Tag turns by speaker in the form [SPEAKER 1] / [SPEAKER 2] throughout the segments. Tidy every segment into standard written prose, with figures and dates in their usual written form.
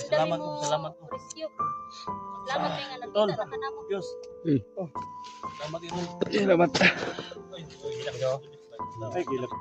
[SPEAKER 1] Salamat po, salamat po.
[SPEAKER 2] Rescue. Salamat kay nga
[SPEAKER 1] Tol,
[SPEAKER 2] nakita na kanamo.
[SPEAKER 1] Diyos. Salamat ito.
[SPEAKER 3] Salamat.
[SPEAKER 1] Ay, gilak.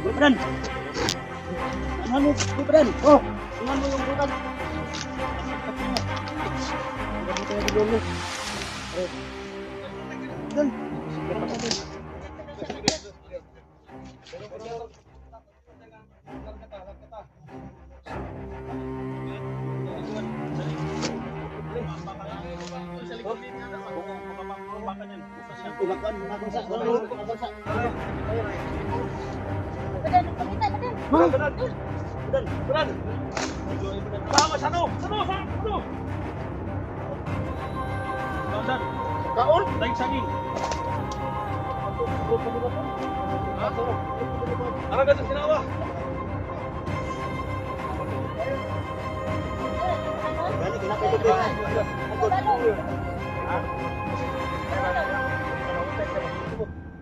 [SPEAKER 4] Bupran. Ano mo, Bupran? Oh, tingnan mo yung butas. Doon. Ilakan mo na kung sa
[SPEAKER 2] Badan, pamita, badan.
[SPEAKER 1] Beran. Sama sano. Dan.
[SPEAKER 4] kaon.
[SPEAKER 1] Lain saging. Ara ka sa sinawa.
[SPEAKER 4] Gani kinapay ko din.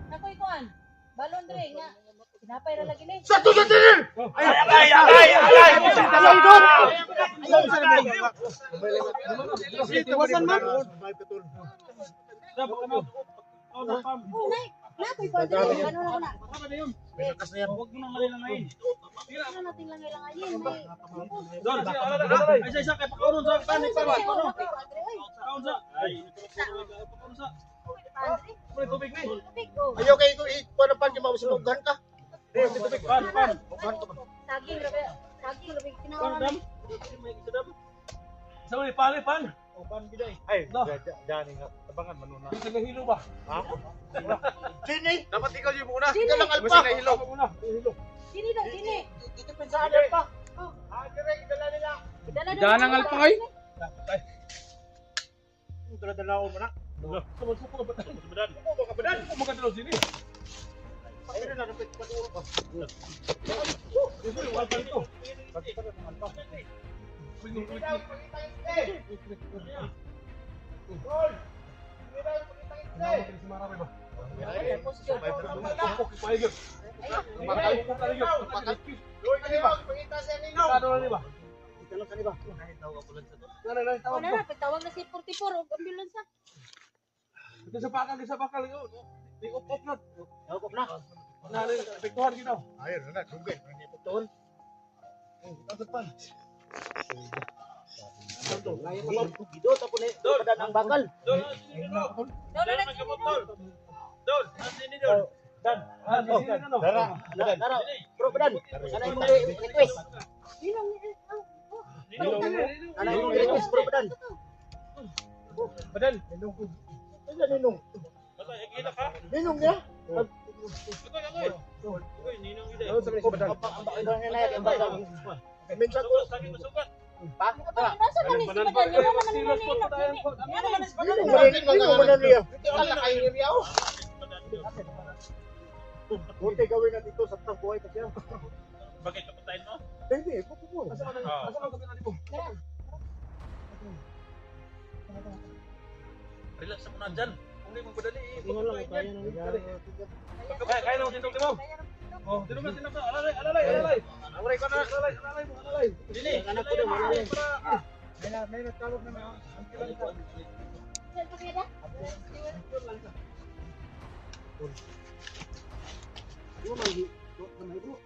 [SPEAKER 2] Nakoy kuan. Balon dre nga. Pinapay ra lagi ni.
[SPEAKER 4] Satu sa tinil.
[SPEAKER 1] Ay!
[SPEAKER 4] Tiwasan man.
[SPEAKER 2] Nakoy kuan dre. Ano na kuna?
[SPEAKER 4] Pinakas na yan.
[SPEAKER 1] Huwag mo nang malilangay.
[SPEAKER 2] Ano nating lang ilangayin.
[SPEAKER 1] Don, ay sa kay pakauron sa kanin pa ba? Ano? Kaon sa. Ay, pakauron sa. May tubig ni.
[SPEAKER 4] Ayaw kayo ko ikuha ng pan yung mawasilugan ka.
[SPEAKER 1] Tubig pan.
[SPEAKER 2] Saging rabi. Saging rabi
[SPEAKER 1] Pan
[SPEAKER 2] kinawa
[SPEAKER 1] dam. May isadam. Sa uli pali pan.
[SPEAKER 4] O pan biday.
[SPEAKER 5] Ay,
[SPEAKER 1] No.
[SPEAKER 5] dani nga. Tabangan manuna.
[SPEAKER 1] Sa hilo ba?
[SPEAKER 5] Ha?
[SPEAKER 4] Sini.
[SPEAKER 5] Dapat ikaw yung muna.
[SPEAKER 2] Sini.
[SPEAKER 4] Ikaw lang alpa.
[SPEAKER 5] Masing nahilo.
[SPEAKER 1] Muna, hilo.
[SPEAKER 2] Sini daw, sini.
[SPEAKER 4] Dito pinsahan pa. Ah, direk dala nila.
[SPEAKER 3] Daan ang alpakay.
[SPEAKER 4] Dala ko muna.
[SPEAKER 1] Sumo ba tayo? Badan. Ako magkadalo sini.
[SPEAKER 4] Ayun na napit pa dulo ba.
[SPEAKER 1] Ito yung alpa ito.
[SPEAKER 2] O na na, pagtawag na si 44 og ambulansya.
[SPEAKER 1] Ito sa bakal yun. Di-up na.
[SPEAKER 4] Hukop na.
[SPEAKER 1] Nalin, epektuhan kita.
[SPEAKER 5] Ayun, na. Dugay.
[SPEAKER 4] Tuon. Layo ko gido tapos na padan ang bakal.
[SPEAKER 1] Don,
[SPEAKER 2] Doon na
[SPEAKER 1] sini Don. Dan.
[SPEAKER 4] Dara. Pro padan. Sana yung request. Sana yung request pro padan.
[SPEAKER 1] Badan.
[SPEAKER 4] Ano ninong?
[SPEAKER 1] Bata, ikita ka.
[SPEAKER 4] Ninong niya.
[SPEAKER 1] Uy, ninong ide.
[SPEAKER 5] Ano sa mga badan? Minsan ko.
[SPEAKER 2] Nasa man ni si Badan? Yan naman ang ninong.
[SPEAKER 5] Hindi mo ba niya? Buti gawin natin ito sa buhay pa siya.
[SPEAKER 1] Bakit papatayin mo?
[SPEAKER 5] Hindi, puto mo. Asa ka mo?
[SPEAKER 1] Relax ako na dyan. Kung di mo padali,
[SPEAKER 4] Tingnan lang, kaya na nito.
[SPEAKER 1] kaya na mo sintok mo. Oh, tinong na sintok. Alalay. Alalay ko na, alalay. Dili.
[SPEAKER 4] Anak ko na, malalay.
[SPEAKER 5] May nagtawag na na.
[SPEAKER 2] Saan pa kaya?
[SPEAKER 4] Ano man, di ko kamay bro.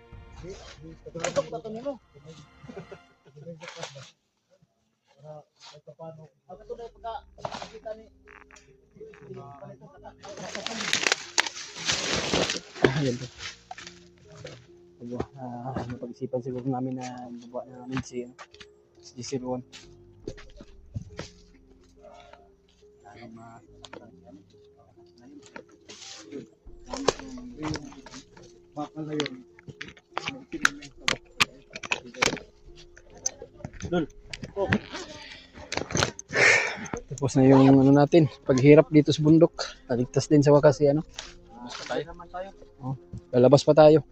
[SPEAKER 4] Ito ko tatanong mo. Ako to na pagka ni Ayan po. Napag-isipan siguro namin na bawa na namin si G01. Tapos na yung ano natin, paghirap dito sa bundok. Naligtas din sa wakas si ano. Oh, lalabas pa tayo.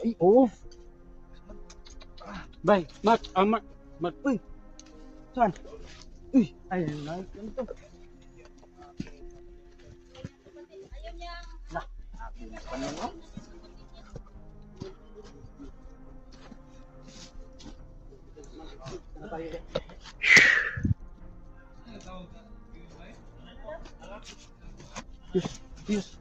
[SPEAKER 4] Ay, oo. Bay, Mark, Mark, uy. Saan? Uy, ay, ano to?
[SPEAKER 2] Ayaw niya.
[SPEAKER 4] Yes.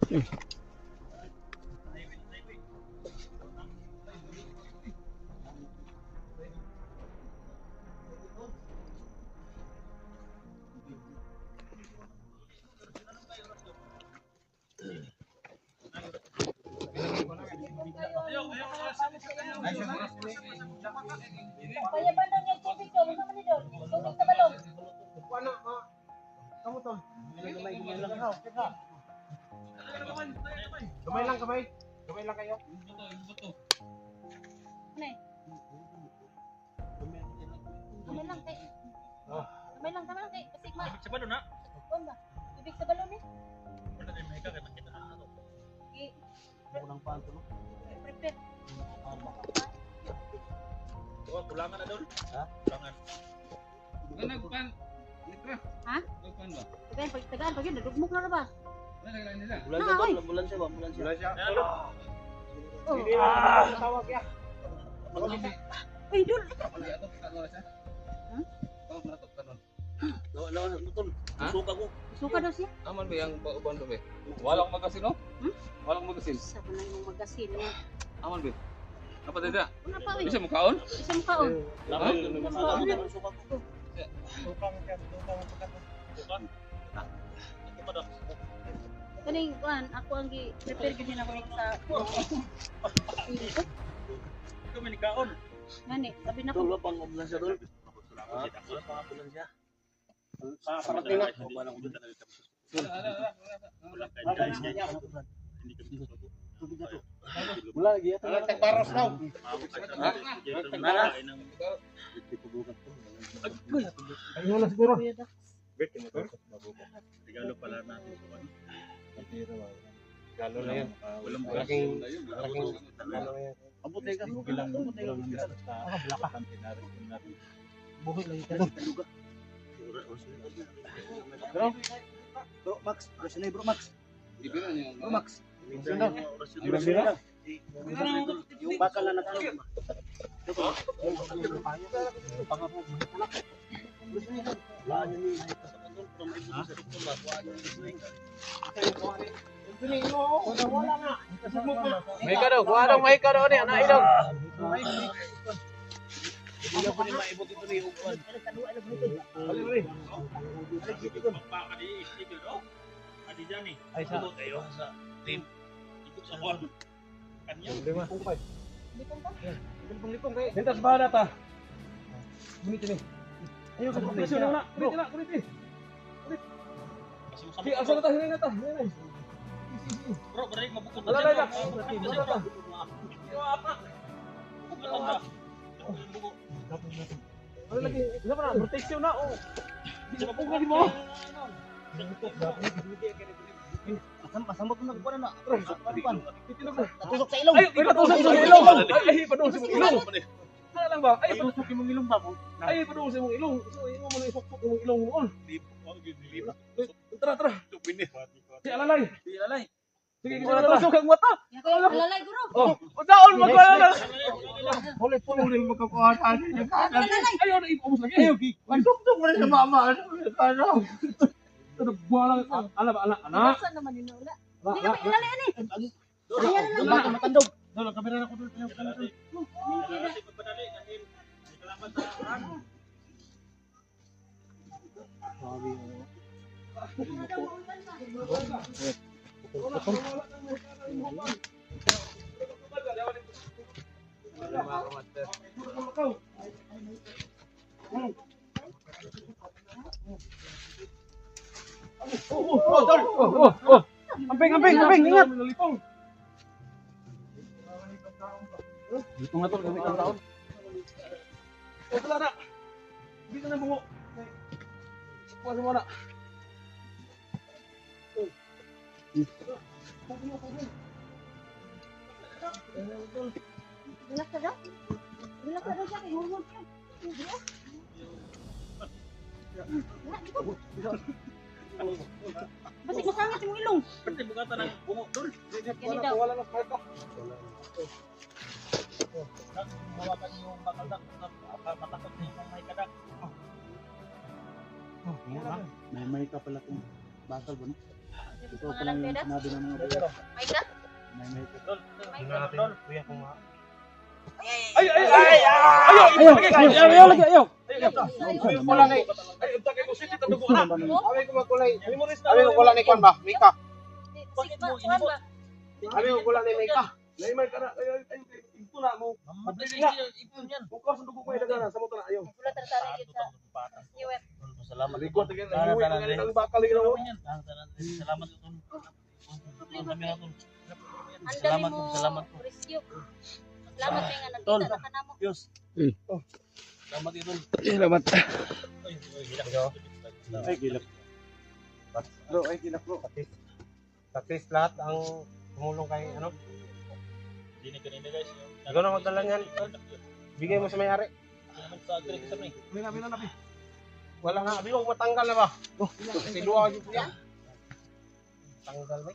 [SPEAKER 2] Kaya ba nang yung tubig to? Ano man ni doon? Tubig sa balon.
[SPEAKER 5] Ano? Kamu tol. Kamay lang, kamay. Kamay lang kayo.
[SPEAKER 2] Ano eh? Kamay lang kay. Kamay lang kay. Pasigma.
[SPEAKER 1] Sa balon na.
[SPEAKER 2] Kuwan ba? Tubig sa balon eh.
[SPEAKER 1] Wala din may kaya makita na ako.
[SPEAKER 4] Kulang pa ito, no?
[SPEAKER 2] Prepare.
[SPEAKER 1] Diba, kulangan na doon?
[SPEAKER 4] Ha?
[SPEAKER 1] Kulangan.
[SPEAKER 3] Nagpan.
[SPEAKER 2] Ha?
[SPEAKER 3] Nagpan ba?
[SPEAKER 2] Tagaan, pag yun, nadugmok na ba?
[SPEAKER 3] Wala naglain nila.
[SPEAKER 4] Bulan
[SPEAKER 2] Na, ay.
[SPEAKER 4] ambulansya ba? Ambulansya.
[SPEAKER 5] Wala siya.
[SPEAKER 1] Ano?
[SPEAKER 2] Oh.
[SPEAKER 5] Hindi tawag ya.
[SPEAKER 2] Ay, dul.
[SPEAKER 3] Wala ato kanon siya.
[SPEAKER 2] Hmm?
[SPEAKER 3] Oh, wala ato kanon.
[SPEAKER 4] Lawan, betul.
[SPEAKER 3] Ha?
[SPEAKER 4] Suka ko.
[SPEAKER 2] Suka daw siya.
[SPEAKER 3] Aman ba yang uban do be? Walang magasin no?
[SPEAKER 2] Hmm?
[SPEAKER 3] Walang magasin.
[SPEAKER 2] Sa na yung magasin.
[SPEAKER 3] Aman ba? Apa tadi?
[SPEAKER 2] Una pa eh.
[SPEAKER 3] Bisa mo kaon?
[SPEAKER 2] Isa mo kaon.
[SPEAKER 4] Lawan, suka ko. Suka ko.
[SPEAKER 5] Tukang siya, tukang tukang.
[SPEAKER 1] Bukan. Ito pa daw.
[SPEAKER 2] Kaning kuan, ako ang gi-prepare gyud na ko sa
[SPEAKER 1] Ito may nikaon.
[SPEAKER 2] Ngani, sabi na
[SPEAKER 4] Betul,
[SPEAKER 2] ko.
[SPEAKER 4] pang ambulansya dulu.
[SPEAKER 1] Wala pang ambulansya.
[SPEAKER 4] Parating na.
[SPEAKER 1] Wala kayo guys. Hindi kami susuko.
[SPEAKER 4] Wala lagi ya.
[SPEAKER 5] Tagbaros daw. Ayun na siguro.
[SPEAKER 1] Regalo pala natin.
[SPEAKER 5] Galo na yan.
[SPEAKER 1] Walang
[SPEAKER 5] Malaking
[SPEAKER 4] Abot na ka.
[SPEAKER 5] buhay lang ito.
[SPEAKER 4] Bro, Max. Rasyon na bro, Max.
[SPEAKER 3] Ibira niya.
[SPEAKER 4] Bro, Max.
[SPEAKER 5] Bira-bira.
[SPEAKER 4] Yung bakal na nagtanong.
[SPEAKER 5] May ka daw, kuha daw, may ka daw ni anak ilog.
[SPEAKER 4] Hindi ko ni maibot ito ni Upan. Ay sa tayo sa team.
[SPEAKER 1] Ikot sa kwan. Kanya.
[SPEAKER 2] Lipong pa.
[SPEAKER 5] Lipong kay. Bentas bahala ta. Bunit ni. Ayo ka presyo na. Bunit na, bunit ni. Sige, asa na ta, hinay na ta. Hinay.
[SPEAKER 1] Bro, balik mabukod.
[SPEAKER 5] Alalay na. Ano lagi? Ano pa na? Protection na. Oh. Di ba lagi mo?
[SPEAKER 1] Masamot mo na na.
[SPEAKER 5] Titilog na.
[SPEAKER 1] Tusok sa ilong.
[SPEAKER 5] Ay, patusok sa ilong. Ay, patusok sa ilong. Ano lang ba? Ay,
[SPEAKER 1] Tusok yung ilong ba mo?
[SPEAKER 5] ay, patusok sa ilong. So, imo mo na isuktok yung ilong mo. Tara, tara. Si Alalay.
[SPEAKER 1] Ilalay.
[SPEAKER 5] Sige, sige na tusok ang mata.
[SPEAKER 2] Alalay, guro.
[SPEAKER 5] Oh, daon magwala.
[SPEAKER 1] Ulit po ulit magkakuha ka.
[SPEAKER 2] Alalay.
[SPEAKER 5] Ayaw na ipumos lagi. Ayaw,
[SPEAKER 1] Magdugtog mo rin sa mama. Ano?
[SPEAKER 5] buwalang. Ala ba, ana.
[SPEAKER 2] Saan naman yun wala?
[SPEAKER 5] Ala,
[SPEAKER 2] Hindi ka pa ilalay, ani.
[SPEAKER 1] Ayan na lang. Matandog. Dolo, kamera na ko doon.
[SPEAKER 5] Amping, ingat.
[SPEAKER 3] Dito nga tol, kami kang taon.
[SPEAKER 5] Wala na. Dito na bungo. Puwasan mo na.
[SPEAKER 2] Bilak ka daw? Bilak ka daw siya, kay Hulmon siya. Basta masangit yung ilong.
[SPEAKER 1] Pwede bugatan ng bungo doon.
[SPEAKER 2] Yan daw.
[SPEAKER 5] Wala na kahit
[SPEAKER 1] Mawakan yung makadak. Matakot na yung may kadak.
[SPEAKER 3] May ka pala kung bakal ba no? Ito
[SPEAKER 2] Mga
[SPEAKER 3] pala yung
[SPEAKER 2] lang,
[SPEAKER 3] sinabi ng mga
[SPEAKER 1] Pero,
[SPEAKER 2] May ka?
[SPEAKER 3] may ka.
[SPEAKER 1] Dol,
[SPEAKER 5] natin,
[SPEAKER 1] kuya kung
[SPEAKER 5] ayaw lagi, ayaw. Ayaw pala ni. Ay, tagay ko city tadugo na. Away ko magkulay. Memories na.
[SPEAKER 6] Abi ko kulang ni kon ba? Mika.
[SPEAKER 1] Bakit mo
[SPEAKER 2] Kuan ba?
[SPEAKER 6] Abi ko kulang ni Mika.
[SPEAKER 5] Naimay ka na. Ay, ito na mo.
[SPEAKER 1] Mabilis
[SPEAKER 5] nga.
[SPEAKER 1] ipon yan.
[SPEAKER 5] Bukas ang dugo ko ay dagana sa motor na ayaw.
[SPEAKER 2] Wala tayo yun sa UF.
[SPEAKER 1] Salamat.
[SPEAKER 5] Likod again. Ay, ang bakal ni raw.
[SPEAKER 1] Salamat po.
[SPEAKER 2] Ang dami mo rescue. Salamat kay nga
[SPEAKER 1] Tol.
[SPEAKER 2] nakita na kanamo.
[SPEAKER 1] Yus. Salamat ito.
[SPEAKER 4] Salamat.
[SPEAKER 6] Ay gilap. Bro, ay gilap bro. Patis lahat ang tumulong kay ano.
[SPEAKER 1] Hindi na kanina guys.
[SPEAKER 6] Ikaw na magdala niyan. Bigay mo sa may-ari.
[SPEAKER 1] Salamat sa agri sa may.
[SPEAKER 5] Mina na.
[SPEAKER 6] Wala nga, abi ko matanggal na ba? Kasi luwa yung kuya. Tanggal ba?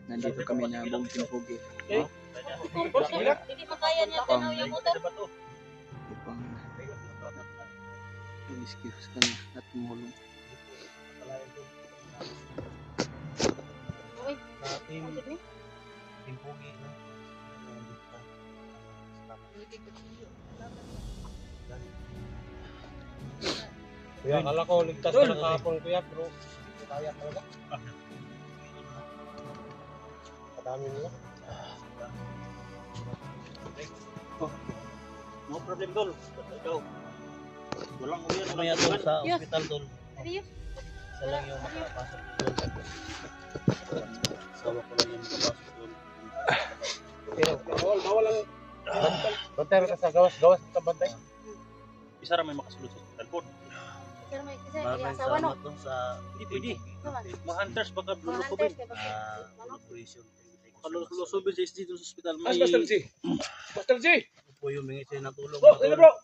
[SPEAKER 4] Nandito kami na bongking pogi.
[SPEAKER 2] Hindi makaya niya tanaw yung motor.
[SPEAKER 4] Upang excuse kami at tumulong.
[SPEAKER 2] Uy,
[SPEAKER 6] Natin
[SPEAKER 2] ano ni?
[SPEAKER 6] timpugi no. Kuya, akala ko ligtas ka ng kahapon kuya, bro. Kaya talaga. Kadami nila.
[SPEAKER 1] No problem dol. Ikaw. Walang uyan mamaya dol sa
[SPEAKER 2] Yes.
[SPEAKER 1] ospital dol.
[SPEAKER 2] Serious?
[SPEAKER 1] Isa lang yung makapasok dol. Sawa ko lang yung makapasok dol.
[SPEAKER 6] Pero bawal ang bantay ka sa gawas sa bantay.
[SPEAKER 1] Isa ra may makasulod sa ospital po.
[SPEAKER 2] Pero may kasi asawa no.
[SPEAKER 1] Sa hindi pwede.
[SPEAKER 2] Naman.
[SPEAKER 1] Mga hunters baka
[SPEAKER 2] Mga
[SPEAKER 1] lulukubin.
[SPEAKER 2] hunters kay bakit?
[SPEAKER 1] Operation. Lulukubin sa SD sa ospital.
[SPEAKER 5] As Master G. Master G.
[SPEAKER 1] po yung mingi sila ng tulong.
[SPEAKER 5] Bro,
[SPEAKER 1] mga
[SPEAKER 5] bro.
[SPEAKER 1] tol.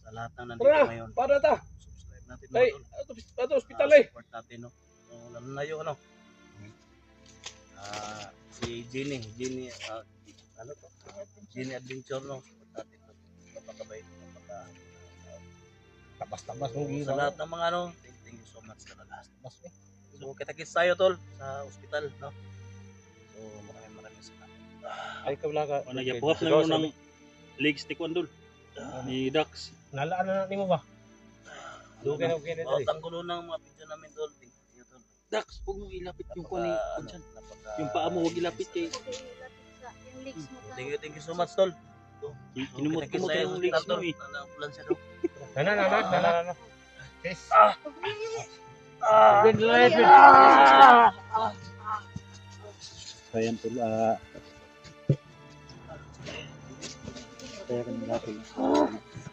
[SPEAKER 1] Sa lahat ng nandito
[SPEAKER 5] Tara na.
[SPEAKER 1] ngayon.
[SPEAKER 5] Para ta.
[SPEAKER 1] Subscribe natin
[SPEAKER 5] Ay,
[SPEAKER 1] mga tol.
[SPEAKER 5] ato hospital eh.
[SPEAKER 1] Support natin no. So, lalo na yung ano. Si Jenny ano to? Jenny Adventure no. Support natin to. Napakabait,
[SPEAKER 6] Tabas-tabas mong
[SPEAKER 1] sa
[SPEAKER 6] gila.
[SPEAKER 1] lahat ng mga ano. Thank you so much talaga. So kita-kits tayo tol sa ospital no. So maraming salamat.
[SPEAKER 6] Ay kablaga.
[SPEAKER 1] Nagyabuhat na mo ng legs ni Kwandol. Ni Dax.
[SPEAKER 6] Nalaan na nimo ba? Dugay na okay
[SPEAKER 1] Oh,
[SPEAKER 6] dito.
[SPEAKER 1] tanggulo ng mga picture namin tol. Thank you tol.
[SPEAKER 3] Dax, huwag mong ilapit yung kuha ni Kunsan.
[SPEAKER 1] Napaka-
[SPEAKER 3] Yung paa mo, huwag ilapit kay.
[SPEAKER 2] Yung legs mo.
[SPEAKER 1] Thank you so much tol. Kinumot-kumot yung legs mo eh.
[SPEAKER 6] Nana. Yes.
[SPEAKER 3] So ayan tol, kaya kanina natin